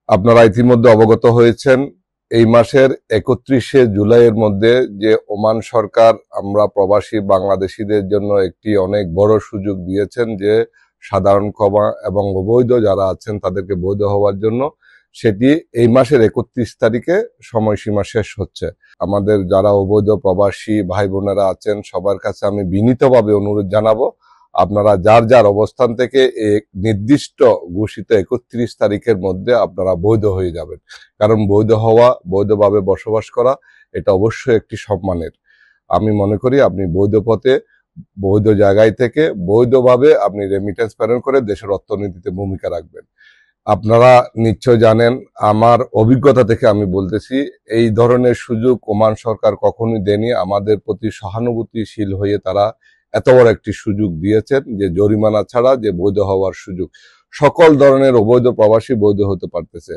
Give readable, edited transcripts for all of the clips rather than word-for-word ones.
আপনারা ইতিমধ্যে অবগত হয়েছেন এই মাসের 31শে জুলাইয়ের মধ্যে যে ওমান সরকার আমরা প্রবাসী বাংলাদেশিদের জন্য একটি অনেক বড় সুযোগ দিয়েছেন, যে সাধারণ ক্ষমা এবং অবৈধ যারা আছেন তাদেরকে বৈধ হওয়ার জন্য, সেটি এই মাসের 31 তারিখে সময়সীমা শেষ হচ্ছে। আমাদের যারা অবৈধ প্রবাসী ভাই বোনেরা আছেন সবার কাছে আমি বিনীতভাবে অনুরোধ জানাবো, আপনারা যার যার অবস্থান থেকে এক নির্দিষ্ট ঘোষিত 31 তারিখের মধ্যে আপনারা বৈধ হয়ে যাবেন। কারণ বৈধ হওয়া, বৈধভাবে বসবাস করা এটা অবশ্যই একটি সম্মানের। আমি মনে করি আপনি বৈধ পথে, বৈধ জায়গায় থেকে বৈধভাবে আপনি রেমিটেন্স প্রেরণ করে দেশের অর্থনীতিতে ভূমিকা রাখবেন। আপনারা নিশ্চয় জানেন, আমার অভিজ্ঞতা থেকে আমি বলতেছি, এই ধরনের সুযোগ ওমান সরকার কখনোই দেয়নি। আমাদের প্রতি সহানুভূতিশীল হয়ে তারা এত বড় একটি সুযোগ দিয়েছেন যে জরিমানা ছাড়া যে বৈধ হওয়ার সুযোগ। সকল ধরনের অবৈধ প্রবাসী বৈধ হতে পারতেছে,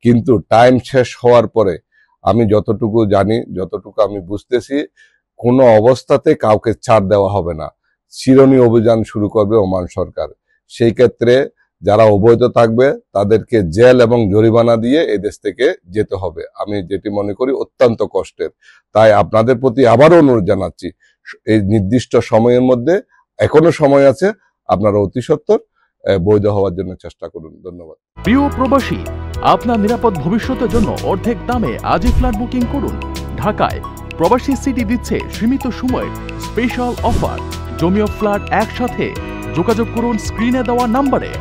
কিন্তু টাইম শেষ হওয়ার পরে আমি যতটুকু জানি, যতটুকু আমি বুঝতেছি, কোনো অবস্থাতে কাউকে ছাড় দেওয়া হবে না। চিরুনি অভিযান শুরু করবে ওমান সরকার। সেই ক্ষেত্রে যারা অবৈধ থাকবে তাদেরকে জেল এবং জরিমানা দিয়ে এই দেশ থেকে যেতে হবে। আমি যেটি মনে করি অত্যন্ত কষ্টের। তাই আপনাদের প্রতি আবারও অনুরোধ জানাচ্ছি, এই নির্দিষ্ট সময়ের মধ্যে এখনো সময় আছে, আপনারা অতি সত্বর বৈধ হওয়ার জন্য চেষ্টা করুন। ধন্যবাদ। প্রিয় প্রবাসী, আপনার নিরাপদ ভবিষ্যতের জন্য অর্ধেক দামে আজই ফ্ল্যাট বুকিং করুন। ঢাকায় প্রবাসী সিটি দিচ্ছে সীমিত সময়ের স্পেশাল অফার। জমিও ফ্ল্যাট একসাথে। যোগাযোগ করুন স্ক্রিনে দেওয়া নাম্বারে।